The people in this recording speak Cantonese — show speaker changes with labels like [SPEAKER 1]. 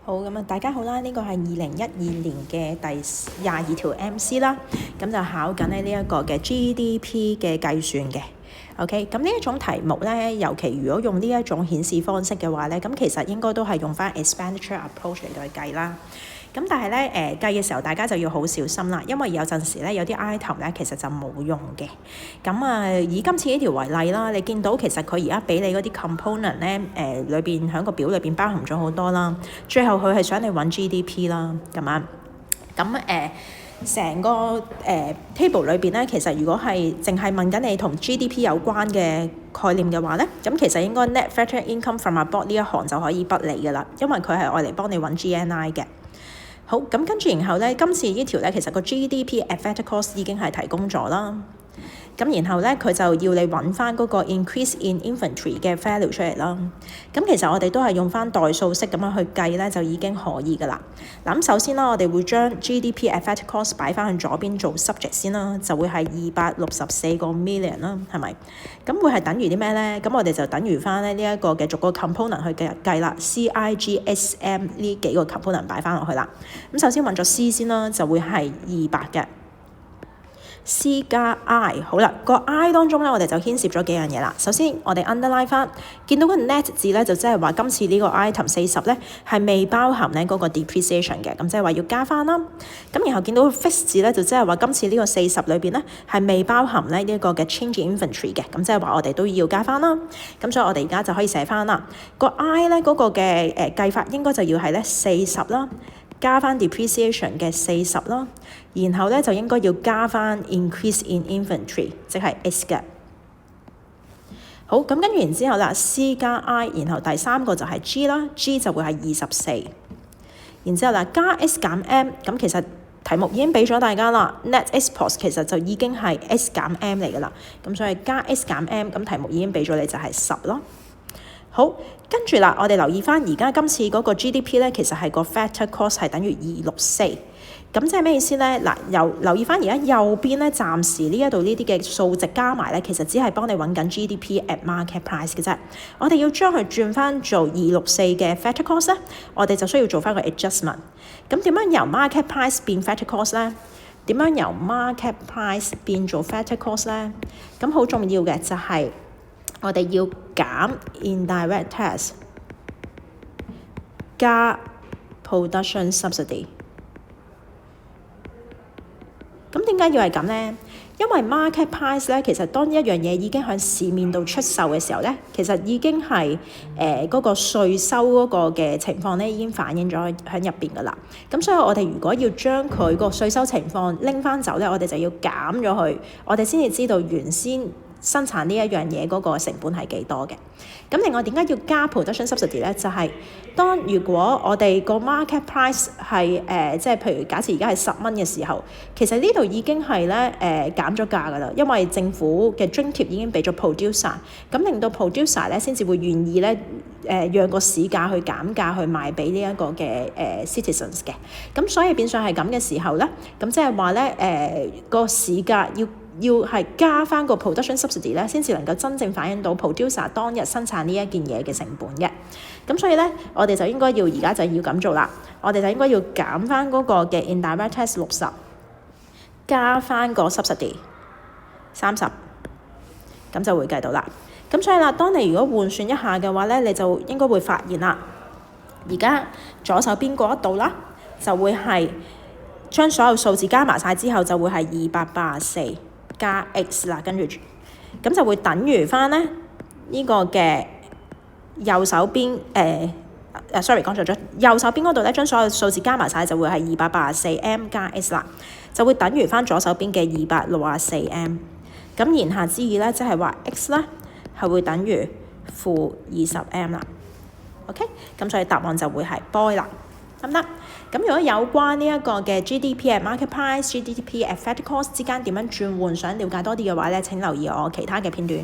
[SPEAKER 1] 好咁啊！大家好啦，呢個係2012年嘅第22條 MC 啦，咁就考緊呢一個嘅 GDP 嘅計算嘅。OK，咁呢一種題目咧，尤其如果用呢一種顯示方式嘅話咧，咁其實應該都係用翻 expenditure approach 嚟到去計啦。咁但係咧計嘅時候，大家就要好小心啦，因為有陣時咧有啲 item 咧其實就冇用嘅。咁以今次呢條為例啦，你見到其實佢而家俾你嗰啲 component 咧裏邊喺個表裏邊包含咗好多啦，最後佢係想你揾 GDP 啦，咁啊，成個table 裏邊咧，其實如果係淨係問緊你同 GDP 有關嘅概念嘅話咧，咁其實應該 net factor income from above 呢一行就可以不理㗎啦，因為佢係愛嚟幫你揾 GNI 嘅。好，咁跟住然後咧，今次呢條咧，其實個 GDP effective cost 已經係提供咗啦。咁然後咧，佢就要你揾翻嗰個 increase in inventory 嘅 value 出嚟啦。咁其實我哋都係用翻代數式咁樣去計咧，就已經可以㗎啦。嗱，咁首先啦，我哋會將 GDP effective cost 擺翻去左邊做 subject 先啦，就會係264個 million 啦，係咪？咁會係等於啲咩咧？咁我哋就等於翻咧呢一個嘅逐個 component 去計啦 ，CIGSM 呢幾個 component 擺翻落去啦。咁首先揾咗 C 先啦，就會係200嘅。C 加 I， 好啦，個 I 當中咧，我哋就牽涉咗幾樣嘢啦。首先，我哋 underline 翻，見到個 net 字咧，就即係話今次呢個 item 40咧係未包含咧嗰個 depreciation 嘅，咁即係話要加翻啦。咁然後見到 fixed 字咧，就即係話今次呢個40裏邊咧係未包含咧呢一個嘅 change in inventory 嘅，咁即係話我哋都要加翻啦。咁所以我哋而家就可以寫翻啦。個 I 咧嗰個嘅計法應該就要係咧40啦。加翻 depreciation 嘅40啦，然後咧就應該要加翻 increase in inventory， 即係 S 嘅。好，咁跟住然之後啦 ，C 加 I， 然後第三個就係 G 啦 ，G 就會係24。然之後啦，加 S 減 M， 咁其實題目已經俾咗大家啦 ，net export 其實就已經係 S 減 M 嚟㗎啦。咁所以加 S 減 M， 咁題目已經俾咗你就係10咯。好，跟住啦，我哋留意翻而家今次嗰個 GDP 咧，其實係個 factor cost 係等於264，咁即係咩意思咧？嗱，留意翻而家右邊咧，暫時呢一度呢啲嘅數值加埋咧，其實只係幫你揾緊 GDP at market price 嘅啫。我哋要將佢轉翻做264嘅 factor cost 咧，我哋就需要做翻個 adjustment。咁點樣由 market price 變 factor cost 咧？點樣由 market price 變做 factor cost 咧？咁好重要嘅就係我哋要減 indirect tax 加 production subsidy。咁點解要係咁咧？因為 market price 咧，其實當一樣嘢已經喺市面度出售嘅時候咧，其實已經係嗰個稅收嗰個嘅情況咧，已經反映咗喺入邊噶啦。咁所以我哋如果要將佢個稅收情況拎翻走咧，我哋就要減咗佢，我哋先至知道原先生產呢一樣嘢嗰個成本係幾多嘅。咁另外點解要加 production subsidy 咧？就係如果我哋個 market price 係即係譬如假設而家係10蚊嘅時候，其實呢度已經係咧減咗價㗎啦，因為政府嘅津貼已經俾咗 producer， 咁令到 producer 咧先至會願意咧讓個市價去減價去賣俾呢一個嘅citizens 嘅。咁所以變相係咁嘅時候咧，咁即係話咧個市價要係加翻個 production subsidy 咧，先至能夠真正反映到 producer 當日生產呢一件嘢嘅成本嘅。咁所以咧，我哋就應該要而家就要咁做啦。我哋就應該要減翻嗰個嘅 indirect tax 60，加翻個 subsidy 30，咁就會計到啦。咁所以啦，當你如果換算一下嘅話咧，你就應該會發現啦，而家左手邊嗰一度啦，就會係將所有數字加埋晒之後，就會係284加 X 啦，跟住咁就會等於翻咧呢個嘅右手邊sorry 講錯咗，右手邊嗰度咧將所有數字加埋晒就會係284M 加 S 啦，就會等於翻左手邊嘅264M。咁言下之意咧，即係話 X 咧係會等於-20M 啦。OK， 咁所以答案就會係 boy 啦。得唔得？咁如果有關呢一個嘅 GDP at market price、GDP at factor cost 之間點樣轉換，想了解多啲嘅話咧，請留意我其他嘅片段。